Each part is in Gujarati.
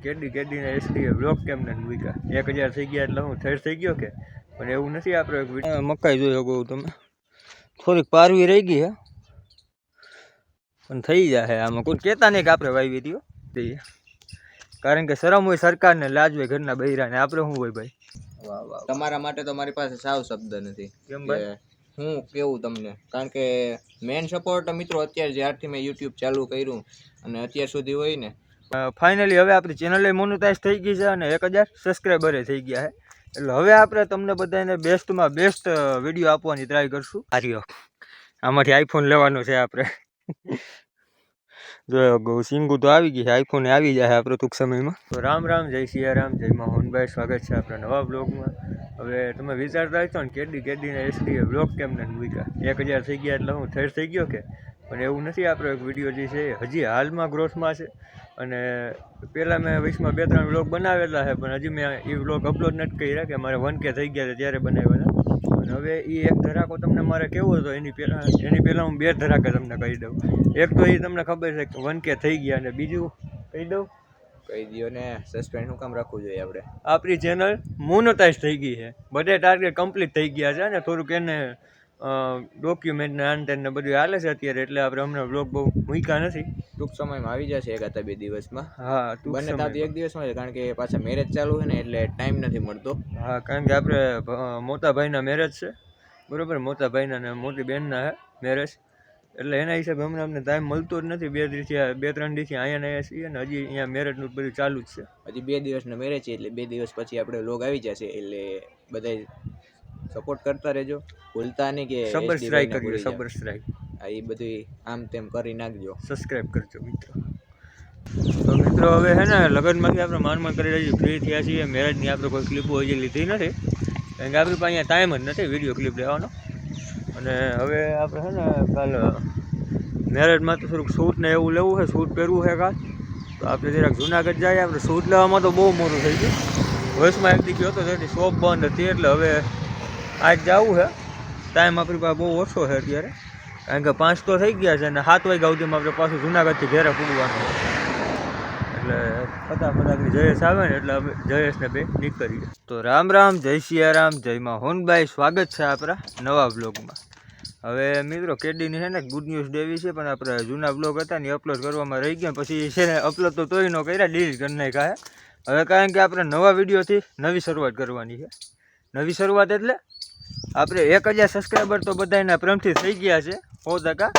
કેડી કેડીને એસડી બ્લોક કેમ ને મૂક્યા 1000 થઈ ગયા એટલે હું થર્ડ થઈ ગયો કે પણ એવું નથી. આપણે મકાઈ જોઈ શકો તમે થોડીક પારવી રહી ગઈ હે પણ થઈ જાય આમાં કોઈ કહેતા નહીં કે આપણે વાવી દો તે કારણ કે શરમ હોય સરકારને લાજ હોય ઘરના બૈરાને આપણે શું હોય ભાઈ. વાહ વાહ તમારા માટે તો મારી પાસે સાવ શબ્દ નથી કેમ ભાઈ હું કેવું તમને કારણ કે મેન સપોર્ટ મિત્રો અત્યારે જ્યારથી મેં યુટ્યુબ ચાલુ કર્યું અને અત્યાર સુધી હોય ને ફાઇનલી હવે આપણી ચેનલ મોનેટાઇઝ થઈ ગઈ છે અને 1000 સબસ્ક્રાઈબરે થઈ ગયા છે. એટલે હવે આપણે તમને બધાને બેસ્ટમાં બેસ્ટ વિડીયો આપવાની ટ્રાય કરશું. આર્યો આમાંથી આઈફોન લેવાનો છે આપણે. જો સિંગુ તો આવી ગઈ છે, આઈફોન આવી જાય આપણે ટૂંક સમયમાં. તો રામ રામ, જય સિયારામ, જય મોહનભાઈ, સ્વાગત છે આપણા નવા બ્લોગમાં. હવે તમે વિચારતા હશો ને કેડી કેડીને એસડી બ્લોગ કેમ ને મૂક્યા 1000 થઈ ગયા એટલે હું થર્ડ થઈ ગયો કે પણ એવું નથી. આપણો એક વિડીયો જે છે હજી હાલમાં ગ્રોથમાં છે અને પહેલાં મેં 20માં 2-3 વ્લોગ બનાવેલા છે પણ હજી મેં એ વ્લોગ અપલોડ નથી કર્યા કે મારે 1K થઈ ગયા ત્યારે બનાવેલા. અને હવે એ એક ધડાકો તમને મારે કેવો હતો એની પહેલાં હું 2 ધડાકા તમને કહી દઉં. એક તો એ તમને ખબર છે કે 1K થઈ ગયા અને બીજું કહી દઉં. કહી દો ને, સસ્પેન્ડ શું કામ રાખવું જોઈએ આપણે? આપણી ચેનલ મોનેટાઇઝ થઈ ગઈ છે, બધા ટાર્ગેટ કમ્પ્લીટ થઈ ગયા છે અને થોડુંક એને ડોક્યુમેન્ટ ને આંતર ને બધું હાલે છે અત્યારે એટલે આપણે હમણાં વ્લોગ બહુ મૂક્યા નથી. ટૂંક સમયમાં આવી જશે 1-2 દિવસમાં. હા બંને તાતી 1 દિવસમાં છે કારણ કે પાછા મેરેજ ચાલુ છે ને એટલે ટાઈમ નથી મળતો. હા કારણ કે આપણે મોટા ભાઈના મેરેજ છે બરોબર, મોટા ભાઈના ને મોટી બહેનના છે મેરેજ એટલે એના હિસાબે હમણાં અમને ટાઈમ મળતો જ નથી. 2-3 દિવસથી અહીંયા છીએ ને હજી અહીંયા મેરેજનું બધું ચાલુ જ છે. હજી 2 દિવસનો મેરેજ છે એટલે 2 દિવસ પછી આપણે વ્લોગ આવી જશે એટલે બધા સપોર્ટ કરતા રહેજો, ભૂલતા નહીં કે સબસ્ક્રાઇબ કરજો, સબસ્ક્રાઇબ એ બધું આમ તેમ કરી નાખજો, સબસ્ક્રાઇબ કરજો મિત્રો. તો મિત્રો હવે છે ને લગ્નમાંથી આપણે માન કરી રહ્યા છીએ, ફ્રી થયા છીએ. મેરેજની આપણે કોઈ ક્લિપો હજી લીધી નથી કારણ કે આપણી પાસે અહીંયા ટાઈમ જ નથી વિડીયો ક્લિપ લેવાનો. અને હવે આપણે છે ને કાલ મેરેજમાં તો થોડુંક શૂટ ને એવું લેવું છે, શૂટ પહેરવું છે કાલ. તો આપણે જરાક જુનાગઢ જઈએ. આપણે શૂટ લેવામાં તો બહુ મોડું થઈ ગયું. વર્ષમાં એક દી ગયો હતો તેથી શોપ બંધ હતી એટલે હવે આજ જવું છે. ટાઈમ આપણી પાસે બહુ ઓછો છે અત્યારે કારણ કે 5 તો થઈ ગયા છે અને 7 વાગ્યા સુધીમાં આપણે પાછું જુનાગઢથી ઘેરે પૂગવાનું એટલે ફટાફટ જયેશ આવે ને એટલે આપણે જયેશને બે નીકળીએ. તો રામ રામ, જય સિયારામ, જય મોહનભાઈ, સ્વાગત છે આપણા નવા બ્લોગમાં. હવે મિત્રો કેડીની છે ને ગુડ ન્યૂઝ દેવી છે પણ આપણે જૂના બ્લોગ હતા ને અપલોડ કરવામાં રહી ગયા પછી છે ને અપલોડ તો તોય ન કર્યા, ડિલીટ કરી નાખ્યા. હવે કારણ કે આપણે નવા વિડીયોથી નવી શરૂઆત કરવાની છે. નવી શરૂઆત એટલે આપણે 1000 સબસ્ક્રાઈબર તો બધાના પ્રેમથી થઈ ગયા છે 100%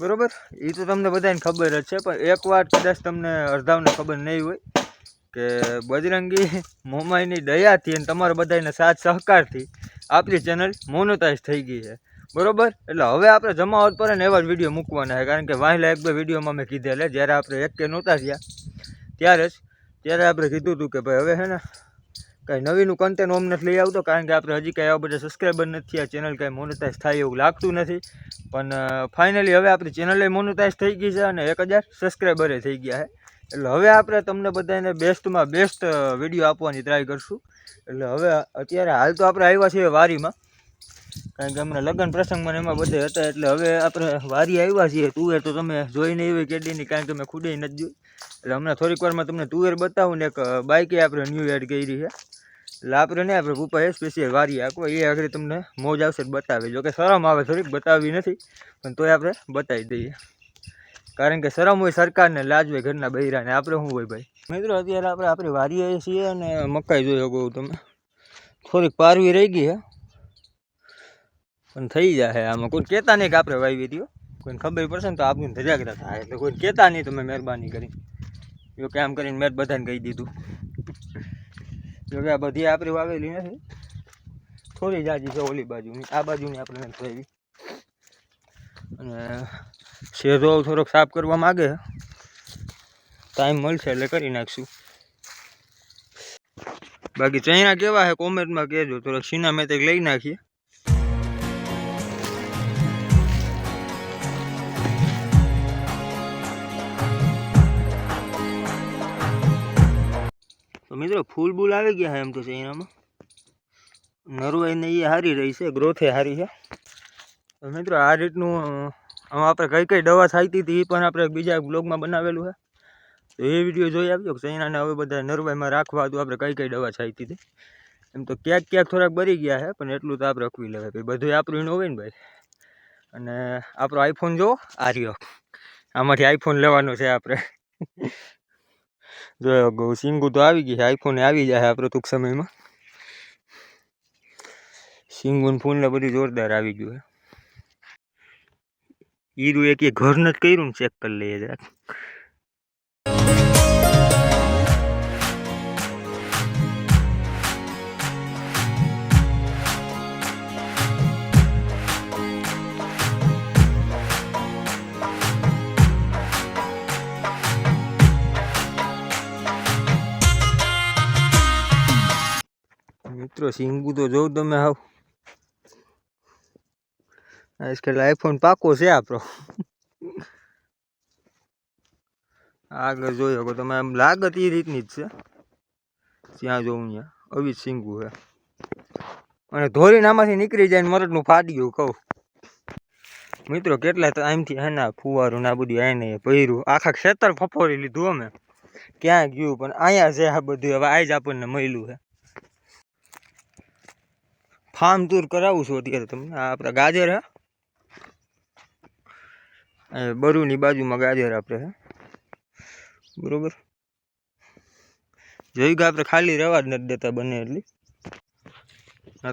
બરાબર. એ તો તમને બધાને ખબર જ છે પણ એક વાર કદાચ તમને અડધાવને ખબર નહીં હોય કે બજરંગી મોમાઈની દયાથી અને તમારા બધાના સાથ સહકારથી આપણી ચેનલ મોનેટાઇઝ થઈ ગઈ છે બરાબર. એટલે હવે આપણે જમાવટ પર ને એવા જ વિડીયો મૂકવાના છે કારણ કે વાહેલા 1-2 વિડીયોમાં મેં કીધેલા જ્યારે આપણે 1K નહોતા થયા ત્યારે આપણે કીધું હતું કે ભાઈ હવે છે ને કાંઈ નવીનું કન્ટેન્ટ ઓમ નથી લઈ આવતો કારણ કે આપણે હજી કાંઈ આવા બધા સબસ્ક્રાઈબર નથી થયા, ચેનલ કાંઈ મોનેટાઇઝ થાય એવું લાગતું નથી. પણ ફાઇનલી હવે આપણી ચેનલ મોનેટાઇઝ થઈ ગઈ છે અને 1000 સબસ્ક્રાઈબરે થઈ ગયા છે. એટલે હવે આપણે તમને બધાને બેસ્ટમાં બેસ્ટ વિડીયો આપવાની ટ્રાય કરશું. એટલે હવે અત્યારે હાલ તો આપણે આવ્યા છીએ વારીમાં કારણ કે હમણાં લગ્ન પ્રસંગમાં એમાં બધે હતા એટલે હવે આપણે વારી આવ્યા છીએ. તુવેર તો તમે જોઈને એવી કેડીની કારણ કે મેં ખુદે નથી જોઈ એટલે હમણાં થોડીક વારમાં તમને તુવેર બતાવું ને એક બાઇકે આપણે ન્યૂ એડ કરી છે એટલે આપણે નહીં આપણે પપ્પાએ સ્પેશિયલ વારી આખો એ આગળ તમને મોજ આવશે બતાવી. જો કે શરમ આવે થોડીક બતાવવી નથી પણ તોય આપણે બતાવી દઈએ કારણ કે શરમ હોય સરકારને લાજ હોય ઘરના બૈરાને આપણે શું હોય ભાઈ. મિત્રો અત્યારે આપણે આપણી વારીએ છીએ અને મકાઈ જોઈ શકો તમે થોડીક પારવી રહી ગઈ છે પણ થઈ જાય આમાં કોઈ કહેતા નહીં કે આપણે વાવી દો. કોઈને ખબર પડશે ને તો આપણને ધજાગરા થાય એટલે કોઈ કહેતા નહીં તમે મહેરબાની કરી. જો કે આમ કરીને મેં બધાને કહી દીધું. જો કે આ બધી આપણી વાવેલી નથી, થોડી જાજી છે ઓલી બાજુની, આ બાજુની આપણે નથી વાવી. અને શેઢો થોડોક સાફ કરવા માગે ટાઈમ મળશે એટલે કરી નાખશું. બાકી ચૈણા કેવા છે કોમેન્ટમાં કહેજો, થોડોક સીના મેં લઈ નાખીએ. તો મિત્રો ફૂલ બૂલ આવી ગયા છે એમ તો ચૈણામાં, નરવાઈને એ સારી રહી છે, ગ્રોથે સારી છે. તો મિત્રો આ રીતનું આમાં આપણે કઈ કઈ દવા થાતી હતી એ પણ આપણે બીજા બ્લોગમાં બનાવેલું છે. તો એ વિડીયો જોઈ આવ્યો કે ચૈનાને હવે બધા નરવાઈમાં રાખવા હતું આપણે કઈ કઈ દવા છાંટી હતી. એમ તો ક્યાંક ક્યાંક થોડાક બરી ગયા છે, પણ એટલું તો આપણે રખવી લેવાય ભાઈ, બધું આપણું ન હોય ને ભાઈ. અને આપણો આઈફોન જો આ રહ્યો, આમાંથી આઈફોન લેવાનો છે આપણે. જો ગૌ સિંગુ તો આવી ગઈ છે, આઈફોન આવી જાય આપણે ટૂંક સમયમાં. સિંગુન ફોન ને બધું જોરદાર આવી ગયું છે. ઈરું એક ઘર નથી કર્યું ને, ચેક કરી લઈએ જરાક. મિત્રો સિંગુ તો જોઉં તમે હાવ આજકાલ આઈફોન પાકો છે આપણો. આગળ જોયો કે તમે આમ લાગત એ રીતની જ છે, ત્યાં જોઉં ત્યાં આવી જ સિંગુ છે. અને ધોરીને આમાંથી નીકળી જાય ને મરદનું ફાડ્યું કહું. મિત્રો કેટલા ટાઈમથી હે ને ફુવારું ના બધું આને પહેર્યું, આખા ખેતર ફફોરી લીધું અમે, ક્યાં ગયું પણ અહીંયા છે આ બધું. હવે આ જ આપણને મળ્યું છે. ફાર્મ ટૂર કરાવું છું અત્યારે તમને. આ આપણા ગાજર હે, બરુની બાજુમાં ગાજર આપણે હે, બરોબર. જોઈ કે આપણે ખાલી રહેવા જ નથી દેતા બને એટલી.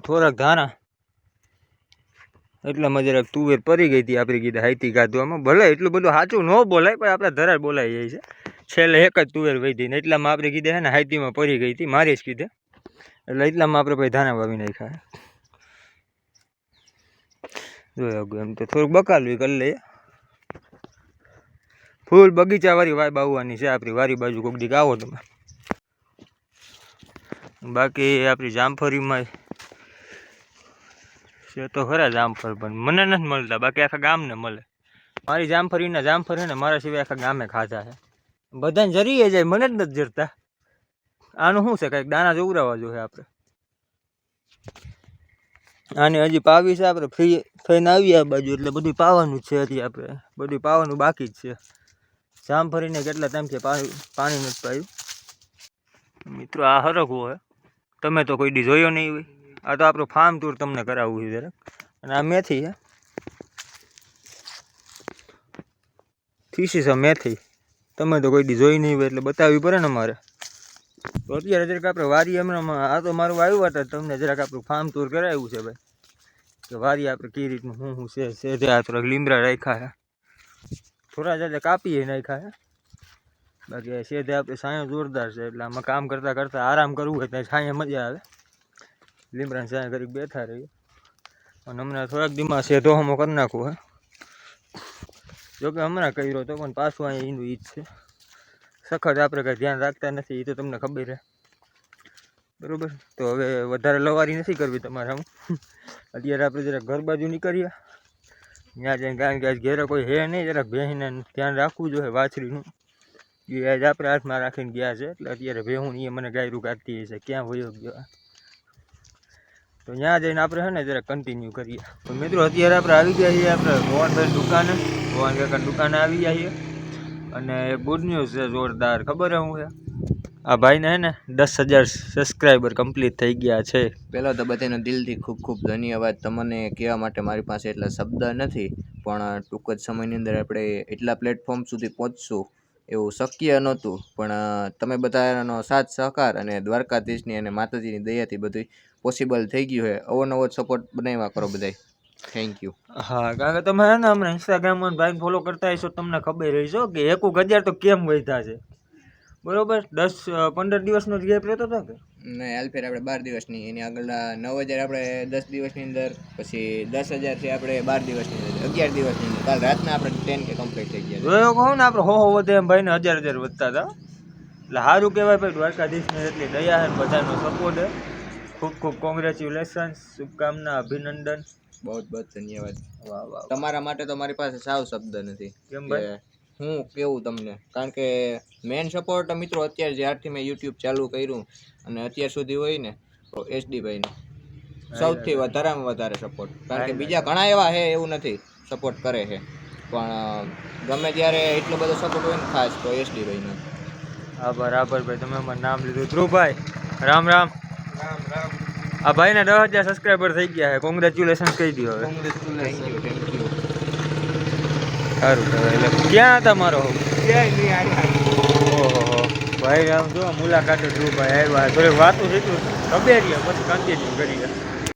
થોડાક ધાણા એટલામાં જરાક તુવેર પરી ગઈ હતી, આપણે કીધા હાઈતી ગાધવામાં. ભલે એટલું બધું સાચું ન બોલાય, પણ આપણે ધરાર બોલાઈ જાય છે. છેલ્લે એક જ તુવેર વહી ને એટલામાં આપણે કીધે છે ને હાઈતીમાં પરી ગઈ હતી, મારી જ કીધે. એટલે એટલામાં આપણે ભાઈ ધાણા વાવી નાખ્યા. જોયો એમ તો થોડુંક બકાલું કરી લઈએ. ફૂલ બગીચા વાળી વાય આવવાની છે આપણી વારી બાજુ, કોક દીક આવો તમે. બાકી આપણી જામફળીમાં છે તો ખરા જામફળ, પણ મને નથી મળતા, બાકી આખા ગામને મળે. મારી જામફળીના જામફળ છે ને મારા સિવાય આખા ગામે ખાધા છે. બધાને જરીએ જાય, મને જ નથી જરતા. આનું શું છે, કંઈક દાણા જોવરાવા જોઈએ આપણે. આને હજી પાવી છે આપણે, ફ્રી થઈને આવીએ આ બાજુ એટલે બધું પાવાનું જ છે. હજી આપણે બધું પાવાનું બાકી જ છે. જામફળીને કેટલા ટાઈમથી પાણી નથી પાયું. મિત્રો આ હરખવો હે, તમે તો કોઈ દી જોયો નહીં હોય. આ તો આપણું ફાર્મ ટૂર તમને કરાવવું છે જરાક. અને આ મેથી હે, થીસી છે મેથી, તમે તો કોઈ દી જોઈ નહીં હોય એટલે બતાવવી પડે ને મારે. તો અત્યારે જરાક આપણે વારી હમણાં આ તો મારું આવ્યું હતા, તમને જરાક આપણું ફાર્મ ટૂર કરાવ્યું છે ભાઈ, કે વારી આપણે કઈ રીતનું શું છે. આ થોડાક લીમડા રાખ્યા છે, થોડા જાતે કાપીએ નાખ્યા છે. બાકી સેધે આપણે છાંયો જોરદાર છે, એટલે આમાં કામ કરતાં કરતાં આરામ કરવું હોય ત્યાં છાંયે મજા આવે. લીમડાને છાંયે કરી બેઠા રહીએ. અને હમણાં થોડાક દીમાં સેધો હમો કરી નાખવું હે. જોકે હમણાં કર્યો તો પણ પાછું અહીંયા એનું ઈજ છે. સખત આપણે કંઈ ધ્યાન રાખતા નથી, એ તો તમને ખબર છે, બરાબર. તો હવે વધારે લવારી નથી કરવી તમારે. હું અત્યારે આપણે જરાક ઘર બાજુ નીકળીએ ત્યાં જઈને, કારણ કે આજ ઘેરે કોઈ હે નહીં, જરાક ભેંસને ધ્યાન રાખવું જોઈએ વાછરીનું. એ આજ આપણે હાથમાં રાખીને ગયા છે, એટલે અત્યારે ભેહું એ મને ગાયરું કાઢતી છે, ક્યાં વયો ગયો. તો ત્યાં જઈને આપણે છે ને જરાક કન્ટિન્યુ કરીએ. તો મિત્રો અત્યારે આપણે આવી ગયા છીએ આપણે રોહનભાઈ દુકાને, રોહન કાકા દુકાને આવી ગયા છીએ. અને એક ગુડ ન્યૂઝ છે જોરદાર. ખબર હે શું છે? આ ભાઈને હે ને 10,000 સબસ્ક્રાઈબર કમ્પ્લીટ થઈ ગયા છે. પહેલાં તો બધાનો દિલથી ખૂબ ખૂબ ધન્યવાદ. તમને કહેવા માટે મારી પાસે એટલા શબ્દ નથી, પણ ટૂંક જ સમયની અંદર આપણે એટલા પ્લેટફોર્મ સુધી પહોંચશું એવું શક્ય નહોતું. પણ તમે બધાનો સાથ સહકાર અને દ્વારકાધીશની અને માતાજીની દયાથી બધું પોસિબલ થઈ ગયું છે. અવનવો સપોર્ટ બનાવ્યા કરો બધાય. Thank you. હા, કારણ કે તમે હે ને હમણાં ઇન્સ્ટાગ્રામમાં ભાઈને ફોલો કરતા હશો, તમને ખબર હશો કે 1,000 તો કેમ વધ્યા છે, બરોબર. 10-15 દિવસનો જ ગેપ રહેતો હતો કે નહીં, હાલફેર આપણે 12 દિવસની, એની આગળના 9,000 આપણે 10 દિવસની અંદર, પછી 10,000 છે આપણે 12 દિવસની અંદર, 11 દિવસની અંદર. કાલ રાતના આપણે 10K કમ્પ્લીટ થઈ ગયા. જોયો કહું ને આપણે હો વધે એમ ભાઈને 1,000 વધતા હતા. એટલે સારું કહેવાય ભાઈ, દ્વારકાધીશની એટલી દયા છે, બધાનો સપોર્ટ છે. ખૂબ ખૂબ કોંગ્રેચ્યુલેશન્સ, શુભકામના, અભિનંદન. બહુ બહુ ધન્યવાદ. વાહ વાહ. તમારા માટે તો મારી પાસે સાવ શબ્દ નથી. કેમ ભાઈ? હું કેવું તમને, કારણ કે મેન સપોર્ટ મિત્રો અત્યારે જ્યારથી મેં યુટ્યુબ ચાલુ કર્યું અને અત્યાર સુધી હોય ને, તો SD ભાઈનો સૌથી વધારેમાં વધારે સપોર્ટ. કારણ કે બીજા ઘણા એવા છે એવું નથી સપોર્ટ કરે છે, પણ ગમે ત્યારે એટલો બધો સપોર્ટ હોય ને ખાસ તો SD ભાઈનો. આભાર આભાર ભાઈ, તમે અમારું નામ લીધું. ધ્રુવભાઈ રામ રામ. આ ભાઈને 10,000 સબસ્ક્રાઈબર થઈ ગયા છે, કોંગ્રેચ્યુલેશન કહી દો હવે. Thank you thank you. સારું કહેવાય. એટલે ક્યાં હતા મારો? ઓહો ભાઈ, આમ જો મુલાકાતે ધ્રુવભાઈ આવ્યા, થોડીક વાતું થઈ ગયું ખબેરીએ, પછી કન્ટિન્યુ કરીએ.